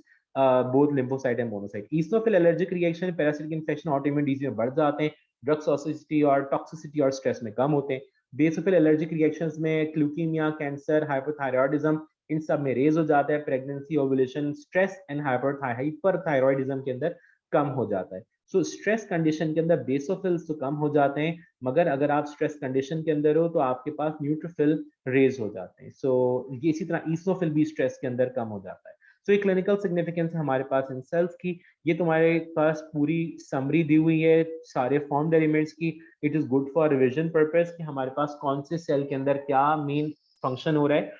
both lymphocyte and monocyte. Eosinophil allergic reaction, parasitic infection, autoimmune disease में बढ़ जाते हैं, ड्रग टॉक्सिसिटी और स्ट्रेस में कम होते हैं। बेसोफिल एलर्जिक रिएक्शंस में ल्यूकीमिया, कैंसर, हाइपोथायरॉयडिज्म, इन सब में रेज हो जाता है। Pregnancy, ovulation, stress and hyperthyroidism के अंदर कम हो जाता है। सो स्ट्रेस कंडीशन के अंदर बेसोफिल्स तो कम हो जाते हैं, मगर अगर आप स्ट्रेस कंडीशन के अंदर हो तो आपके पास न्यूट्रोफिल रेज हो जाते हैं। सो ये इसी तरह ईसोफिल भी स्ट्रेस के अंदर कम हो जाता है। सो ये क्लिनिकल सिग्निफिकेंस है हमारे पास इन सेल्स की। ये तुम्हारे पास पूरी समरी दी हुई है सारे फॉर्म्ड एलिमेंट्स की। It is good for revision purpose कि हमारे पास कौन से सेल के अंदर क्या मेन फंक्शन हो रहा है।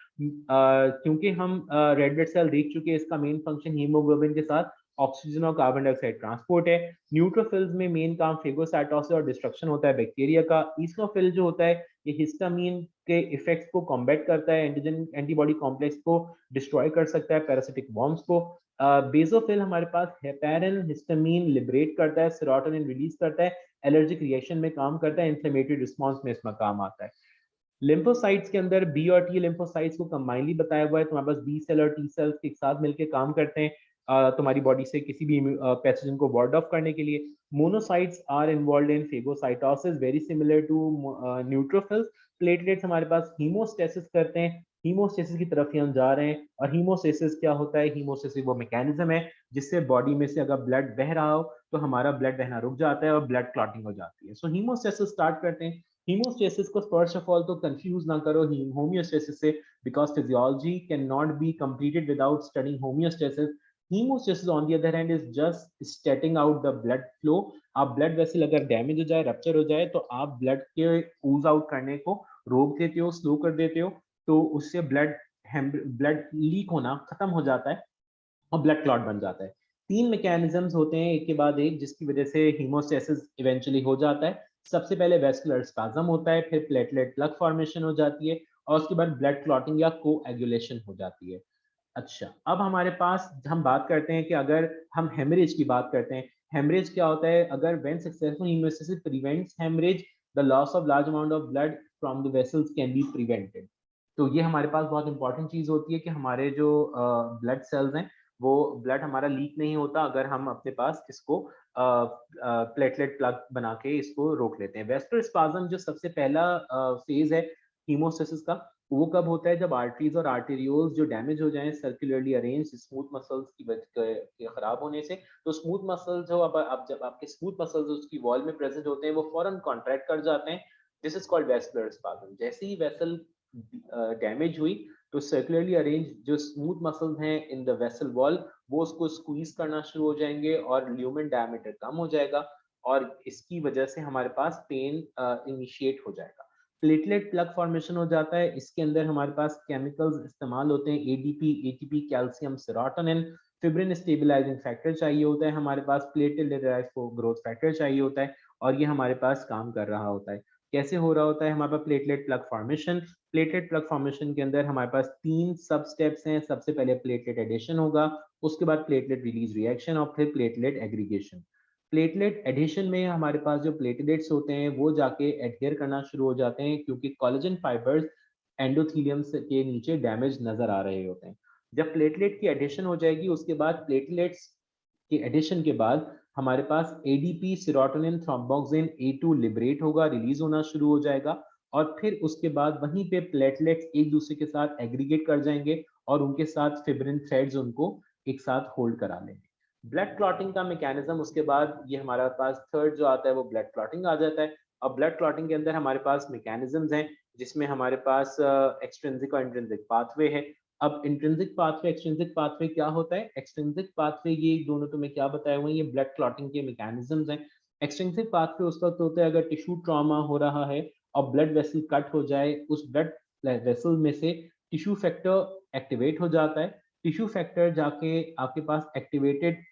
क्योंकि हम रेड ब्लड सेल देख चुके हैं, इसका मेन फंक्शन हीमोग्लोबिन के साथ ऑक्सीजन और कार्बन डाइऑक्साइड ट्रांसपोर्ट है। न्यूट्रोफिल्स में मेन काम फेगोसाइटोसिस और डिस्ट्रक्शन होता है बैक्टीरिया का। ईसनोफिल जो होता है, ये हिस्टामीन के इफेक्ट्स को कॉम्बैट करता है, एंटीजन एंटीबॉडी कॉम्प्लेक्स को डिस्ट्रॉय कर सकता है, पैरासिटिक वॉर्म्स को। बेसोफिल हमारे पास हेपेरिन, हिस्टामीन लिबरेट करता है, सेरोटोनिन रिलीज करता है, एलर्जिक रिएक्शन में काम करता है, इन्फ्लेमेटरी रिस्पॉन्स में इसमें काम आता है। लिम्फोसाइट्स के अंदर बी और टी लिम्फोसाइट्स को कंबाइनली बताया हुआ है। तुम्हारे पास बी सेल और टी सेल्स एक साथ मिलकर काम करते हैं तुम्हारी बॉडी से किसी भी पैथोजन को वार्ड ऑफ करने के लिए। Monocytes are involve in phagocytosis very similar to neutrophils. Platelets हमारे पास हीमोस्टेसिस करते हैं। हीमोस्टेसिस की तरफ ही हम जा रहे हैं। और हीमोस्टेसिस क्या होता है? हीमोस्टेसिस वो मैकेनिज्म है जिससे बॉडी में से अगर ब्लड बह रहा हो तो हमारा ब्लड बहना रुक जाता है और ब्लड क्लॉटिंग हो जाती है। सो हीमोस्टेसिस स्टार्ट करते हैं। हीमोस्टेसिस को फर्स्ट ऑफ ऑल तो कंफ्यूज ना करो होमियोस्टेसिस से, because physiology can not be completed without studying homeostasis. Hemostasis on the other hand is just स्टेटिंग out the blood flow. आप ब्लड वेसल अगर डैमेज हो जाए, रप्चर हो जाए, तो आप ब्लड के ऊज आउट करने को रोक देते हो, स्लो कर देते हो, तो उससे ब्लड लीक होना खत्म हो जाता है और ब्लड क्लॉट बन जाता है। तीन मैकेनिज्म्स होते हैं एक के बाद एक जिसकी वजह से हीमोस्टेसिस इवेंचुअली हो जाता है। सबसे पहले वेस्कुलर स्पाज्म होता है, फिर प्लेटलेट प्लग फॉर्मेशन हो जाती है, और उसके बाद ब्लड क्लॉटिंग या कोएगुलेशन हो जाती है। अच्छा, अब हमारे पास हम बात करते हैं कि अगर हम हेमरेज की बात करते हैं, हेमरेज क्या होता है? अगर when successful hemostasis prevents hemorrhage, the loss of large amount of blood from the vessels can be prevented. तो ये हमारे पास बहुत इंपॉर्टेंट चीज होती है कि हमारे जो ब्लड सेल्स हैं, वो ब्लड हमारा लीक नहीं होता अगर हम अपने पास इसको प्लेटलेट प्लग बना के इसको रोक लेते हैं। वेस्कुलर स्पाज्म जो सबसे पहला फेज है हीमोस्टेसिस का, वो कब होता है? जब आर्टरीज और आर्टेरियोल्स जो डैमेज हो जाएं सर्कुलरली अरेंज स्मूथ मसल्स की वजह के खराब होने से। तो स्मूथ मसल्स जो अब जब आपके स्मूथ मसल्स उसकी वॉल में प्रेजेंट होते हैं, वो फौरन कॉन्ट्रैक्ट कर जाते हैं। This is called vascular spasm. जैसे ही वेसल डैमेज हुई, तो सर्कुलरली अरेंज जो स्मूथ मसल्स हैं इन द वेसल वॉल, वो उसको स्क्वीज करना शुरू हो जाएंगे और ल्यूमेन डायमीटर कम हो जाएगा, और इसकी वजह से हमारे पास पेन इनिशिएट हो जाएगा। प्लेटलेट प्लग फॉर्मेशन हो जाता है। इसके अंदर हमारे पास केमिकल्स इस्तेमाल होते हैं, ADP, ATP, calcium, serotonin, fibrin stabilising factor चाहिए होता है हमारे पास, प्लेटलेट ग्रोथ फैक्टर चाहिए होता है, और ये हमारे पास काम कर रहा होता है। कैसे हो रहा होता है हमारे पास platelet plug formation? Platelet plug formation के अंदर हमारे पास 3 सब स्टेप्स हैं। सबसे पहले प्लेटलेट एडिशन होगा, उसके बाद प्लेटलेट रिलीज रिएक्शन, और फिर प्लेटलेट एग्रीगेशन। प्लेटलेट एडिशन में हमारे पास जो प्लेटलेट्स होते हैं वो जाके एडहेयर करना शुरू हो जाते हैं, क्योंकि कोलेजन फाइबर्स एंडोथेलियम के नीचे डैमेज नजर आ रहे होते हैं। जब प्लेटलेट की एडिशन हो जाएगी, उसके बाद प्लेटलेट्स के एडिशन के बाद हमारे पास ADP, serotonin, thromboxane, A two liberate होगा, रिलीज होना शुरू हो जाएगा, और फिर उसके बाद वहीं पे प्लेटलेट्स एक दूसरे के साथ एग्रीगेट कर जाएंगे, और उनके साथ फिब्रिन थ्रेड्स उनको एक साथ होल्ड करा लेंगे। ब्लड क्लॉटिंग का मैकेनिज्म, उसके बाद ये हमारे पास थर्ड जो आता है वो ब्लड क्लॉटिंग आ जाता है। और ब्लड क्लॉटिंग के अंदर हमारे पास मैकेनिज्म्स हैं, जिसमें हमारे पास एक्सट्रिंसिक और इंट्रिंसिक पाथवे है। अब इंट्रिंसिक पाथवे, एक्सट्रिंसिक पाथवे क्या होता है? एक्सट्रिंसिक पाथवे, ये दोनों तो मैं क्या बताया हुआ है, ये ब्लड क्लॉटिंग के मैकेनिज्म्स हैं। एक्सट्रिंसिक पाथवे उस वक्त होता है अगर टिश्यू ट्रॉमा हो रहा है और ब्लड वेसल कट हो जाए, उस ब्लड वेसल में से टिश्यू फैक्टर एक्टिवेट हो जाता है। टिश्यू फैक्टर जाके आपके पास एक्टिवेटेड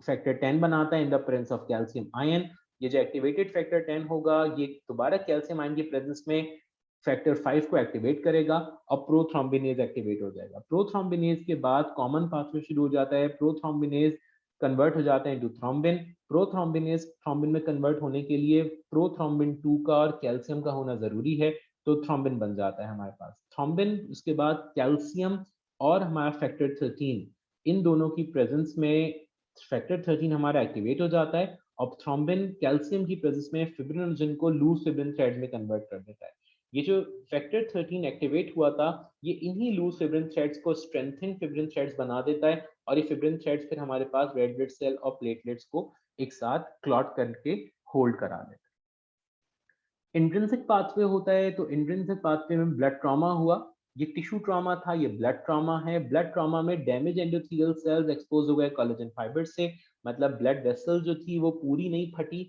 फैक्टर 10 बनाता है in the presence of calcium ion. ये जो एक्टिवेटेड फैक्टर 10 होगा, ये दोबारा कैल्शियम आयन की प्रेजेंस में फैक्टर 5 को एक्टिवेट करेगा, और प्रोथ्रोम्बिनेज एक्टिवेट हो जाएगा। प्रोथ्रोम्बिनेज के बाद कॉमन पाथवे शुरू हो जाता है। प्रोथ्रोम्बिनेज कन्वर्ट हो जाता है इनटू थ्रोम्बिन। प्रोथ्रोम्बिनेज थ्रोम्बिन में कन्वर्ट होने के लिए प्रोथ्रोम्बिन 2 का और कैल्शियम का होना जरूरी है, तो थ्रोम्बिन बन जाता है हमारे पास थ्रोम्बिन। उसके बाद कैल्शियम और हमारा फैक्टर 13, इन दोनों की प्रेजेंस में फैक्टर 13 हमारा एक्टिवेट हो जाता है, और थ्रोम्बिन कैल्शियम की प्रेजेंस में फिब्रिनोजन को लूज फिब्रिन थ्रेड में कन्वर्ट कर देता है। ये जो फैक्टर 13 एक्टिवेट हुआ था, ये इन्हीं लूज फिब्रिन थ्रेड्स को स्ट्रेंथन फिब्रिन थ्रेड्स बना देता है, और ये फिब्रिन थ्रेड्स फिर हमारे पास रेड ब्लड सेल और प्लेटलेट्स को एक साथ क्लॉट करके होल्ड करा देते हैं। इंट्रिंसिक पाथवे होता है, तो इंट्रिंसिक पाथवे में ब्लड ट्रॉमा हुआ, ये टिश्यू ट्रॉमा था, ये ब्लड ट्रॉमा है। ब्लड ट्रॉमा में डैमेज एंडोथेलियल सेल्स एक्सपोज हो गए कोलेजन फाइबर से, मतलब ब्लड वेसल जो थी वो पूरी नहीं फटी,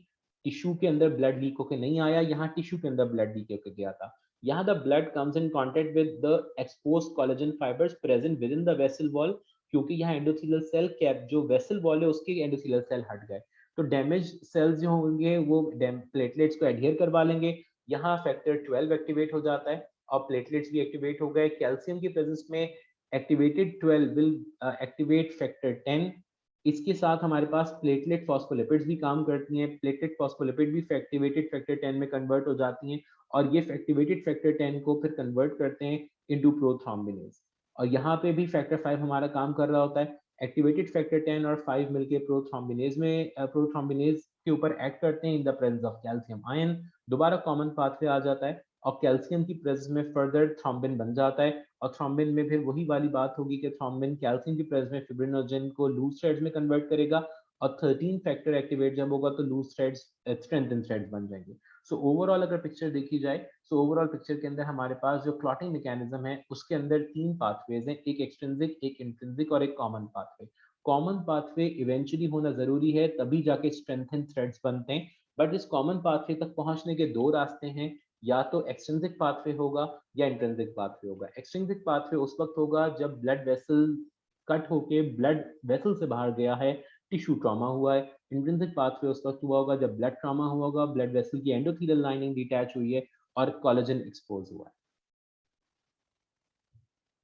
टिश्यू के अंदर ब्लड लीक होकर नहीं आया, यहाँ टिश्यू के अंदर ब्लड लीक होकर गया था। यहाँ the blood comes in contact with the expose collagen fibres present with in the vessel wall, क्योंकि यहाँ एंडोथेलियल सेल कैप जो वेसल वॉल है उसके एंडोथेलियल सेल हट गए, तो डैमेज सेल्स जो होंगे वो प्लेटलेट्स को एडहियर करवा लेंगे। यहाँ फैक्टर 12 एक्टिवेट हो जाता है, और प्लेटलेट्स भी एक्टिवेट हो गए। कैल्शियम की प्रेजेंस में एक्टिवेटेड 12 विल एक्टिवेट फैक्टर 10। इसके साथ हमारे पास प्लेटलेट फॉस्फोलिपिड्स भी काम करती हैं, प्लेटलेट फॉस्फोलिपिड भी एक्टिवेटेड फैक्टर 10 में कन्वर्ट हो जाती हैं, और ये एक्टिवेटेड फैक्टर 10 को फिर कन्वर्ट करते हैं इनटू प्रोथ्रोम्बिनेज। और यहाँ पे भी फैक्टर 5 हमारा काम कर रहा होता है। एक्टिवेटेड फैक्टर 10 और 5 मिलके प्रोथ्रोम्बिनेज में प्रोथ्रोम्बिनेज के ऊपर एक्ट करते हैं in the presence of calcium ion. दोबारा कॉमन पाथवे आ जाता है, और कैल्शियम की प्रेजेंस में फर्दर थ्रोम्बिन बन जाता है, और थ्रोम्बिन में फिर वही वाली बात होगी कि थ्रोम्बिन कैल्शियम की प्रेजेंस में फिब्रिनोजन को लूज थ्रेड्स में कन्वर्ट करेगा, और 13 फैक्टर एक्टिवेट जब होगा तो लूज थ्रेड्स स्ट्रेंथन थ्रेड्स बन जाएंगे। सो ओवरऑल अगर पिक्चर देखी जाए, सो ओवरऑल पिक्चर के अंदर हमारे पास जो क्लॉटिंग मैकेनिज्म है उसके अंदर 3 पाथवेज हैं, एक एक्सट्रिंसिक, एक इंट्रिंसिक और एक common pathway. Common pathway eventually होना जरूरी है, तभी जाके स्ट्रेंथन थ्रेड्स बनते हैं, बट इस कॉमन पाथवे तक पहुंचने के 2 रास्ते हैं, या तो एक्सट्रिंसिक पाथवे होगा या इंट्रिंसिक पाथवे होगा। एक्सट्रिंसिक पाथवे उस वक्त होगा जब ब्लड वेसल कट होके ब्लड वेसल से बाहर गया है, टिश्यू ट्रॉमा हुआ है। इंट्रिंसिक पाथवे उस वक्त हुआ होगा जब ब्लड ट्रॉमा हुआ होगा, ब्लड वेसल की एंडोथेलियल लाइनिंग डिटैच हुई है और कोलेजन एक्सपोज हुआ है।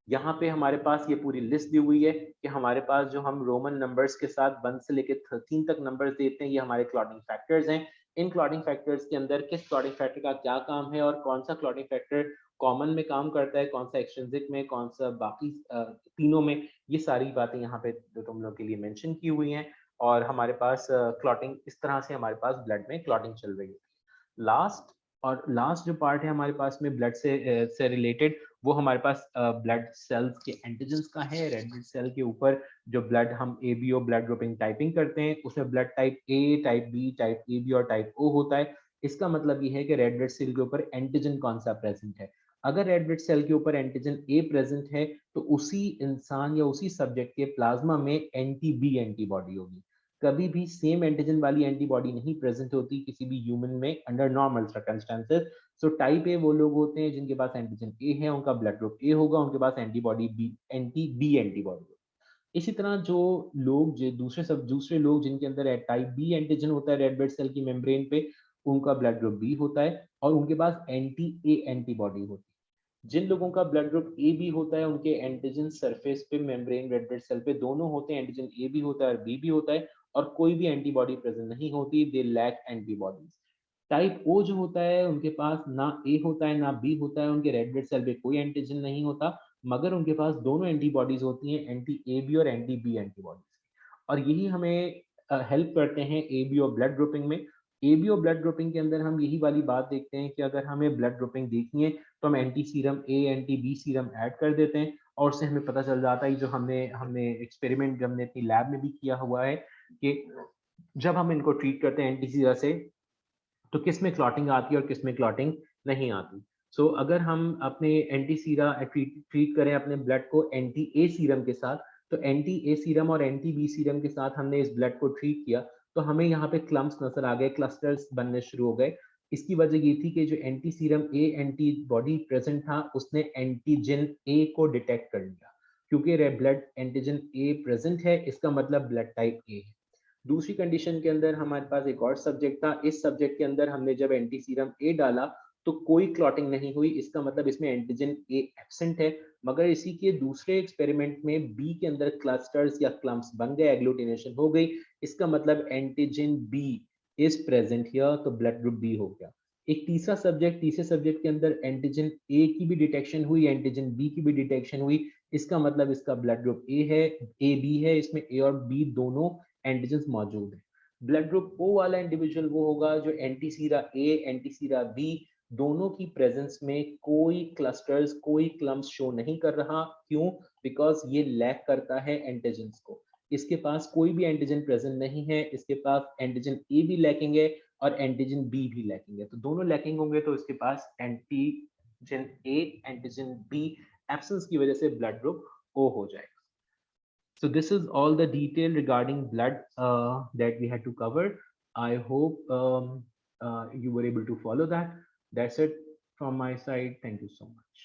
यहाँ पे हमारे पास ये पूरी लिस्ट दी हुई है कि हमारे पास जो हम रोमन नंबर्स के साथ 1 से लेकर 13 तक नंबर्स देते हैं, ये हमारे क्लॉटिंग फैक्टर्स हैं। इन क्लॉटिंग फैक्टर्स के अंदर किस क्लॉटिंग फैक्टर का क्या काम है और कौन सा क्लॉटिंग फैक्टर कॉमन में काम करता है, कौन सा एक्सट्रिंसिक में, कौन सा बाकी तीनों में, ये सारी बातें यहाँ पे जो तुम लोग के लिए मेंशन की हुई हैं। और हमारे पास क्लॉटिंग इस तरह से हमारे पास ब्लड में क्लॉटिंग चल रही है। लास्ट जो पार्ट है हमारे पास में ब्लड से रिलेटेड, वो हमारे पास ब्लड सेल्स के एंटीजन्स का है। रेड ब्लड सेल के ऊपर जो ब्लड हम एबीओ ब्लड ग्रुपिंग टाइपिंग करते हैं, उसमें blood type A, type B, type AB और टाइप ओ होता है। इसका मतलब ये है कि रेड ब्लड सेल के ऊपर एंटीजन कौन सा प्रेजेंट है। अगर रेड ब्लड सेल के ऊपर एंटीजन ए प्रेजेंट है तो उसी इंसान या उसी सब्जेक्ट के प्लाज्मा में एंटी बी एंटीबॉडी होगी। कभी भी सेम एंटीजन वाली एंटीबॉडी नहीं प्रेजेंट होती किसी भी ह्यूमन में under normal circumstances. So type A वो लोग होते हैं जिनके पास एंटीजन ए है, उनका ब्लड ग्रुप ए होगा, उनके पास antibody B, anti B antibody. इसी तरह जो लोग जो दूसरे लोग जिनके अंदर टाइप बी एंटीजन होता है रेड ब्लड सेल की मेम्ब्रेन पे, उनका ब्लड ग्रुप बी होता है और उनके पास एंटी ए एंटीबॉडी होती है। जिन लोगों का ब्लड ग्रुप ए बी होता है, उनके एंटीजन सरफेस पे मेम्ब्रेन रेड ब्लड सेल पे दोनों होते हैं, एंटीजन ए भी होता है और बी भी होता है, और कोई भी एंटीबॉडी प्रेजेंट नहीं होती, दे लैक एंटीबॉडीज। टाइप ओ जो होता है उनके पास ना ए होता है ना बी होता है, उनके रेड ब्लड सेल पे कोई एंटीजन नहीं होता, मगर उनके पास दोनों एंटीबॉडीज होती हैं, एंटी ए बी और एंटी बी एंटीबॉडीज। और यही हमें हेल्प करते हैं ए बी और ब्लड ग्रुपिंग में। ए बी और ब्लड ग्रुपिंग के अंदर हम यही वाली बात देखते हैं कि अगर हमें ब्लड ग्रुपिंग देखनी है तो हम एंटी सीरम ए, एंटी बी सीरम ऐड कर देते हैं, और उससे हमें पता चल जाता है, जो हमने हमने एक्सपेरिमेंट हमने अपनी लैब में भी किया हुआ है, कि जब हम इनको ट्रीट करते हैं एंटी सीरा से, तो किस में क्लॉटिंग आती है और किस में क्लॉटिंग नहीं आती। अगर हम अपने एंटी सीरा ट्रीट करें अपने ब्लड को एंटी ए सीरम के साथ, तो एंटी ए सीरम और एंटी बी सीरम के साथ हमने इस ब्लड को ट्रीट किया, तो हमें यहाँ पे क्लम्प्स नजर आ गए, क्लस्टर्स बनने शुरू हो गए। इसकी वजह ये थी कि जो एंटी सीरम ए एंटीबॉडी प्रेजेंट था, उसने एंटीजन ए को डिटेक्ट कर लिया। क्योंकि रेड ब्लड एंटीजन ए प्रेजेंट है, इसका मतलब ब्लड टाइप ए है। दूसरी कंडीशन के अंदर हमारे पास एक और सब्जेक्ट था, इस सब्जेक्ट के अंदर हमने जब एंटी सीरम ए डाला तो कोई क्लॉटिंग नहीं हुई, इसका मतलब इसमें एंटीजन ए एब्सेंट है। मगर इसी के दूसरे एक्सपेरिमेंट में बी के अंदर क्लस्टर्स या क्लम्प्स बन गए, एग्लूटिनेशन हो गई, इसका मतलब antigen B is present here, तो ब्लड ग्रुप बी हो गया। एक तीसरे सब्जेक्ट के अंदर एंटीजन ए की भी डिटेक्शन हुई, एंटीजन बी की भी डिटेक्शन हुई, इसका मतलब इसका ब्लड ग्रुप ए है, ए बी है, इसमें ए और बी दोनों एंटीजन मौजूद है। ब्लड ग्रुप ओ वाला इंडिविजुअल वो होगा जो एंटीसीरा ए, एंटीसीरा बी दोनों की प्रेजेंस में कोई क्लस्टर्स, कोई क्लम्प्स शो नहीं कर रहा। क्यों? बिकॉज ये लैक करता है एंटीजन्स को। इसके पास कोई भी एंटीजन प्रेजेंट नहीं है, इसके पास एंटीजन ए भी लैकिंग है और एंटीजन बी भी लैकिंग है, तो दोनों लैकिंग होंगे, तो इसके पास antigen A, antigen B absence की वजह से ब्लड ग्रुप ओ हो जाएगा। So this is all the detail regarding blood that we had to cover. I hope you were able to follow that. That's it from my side. Thank you so much.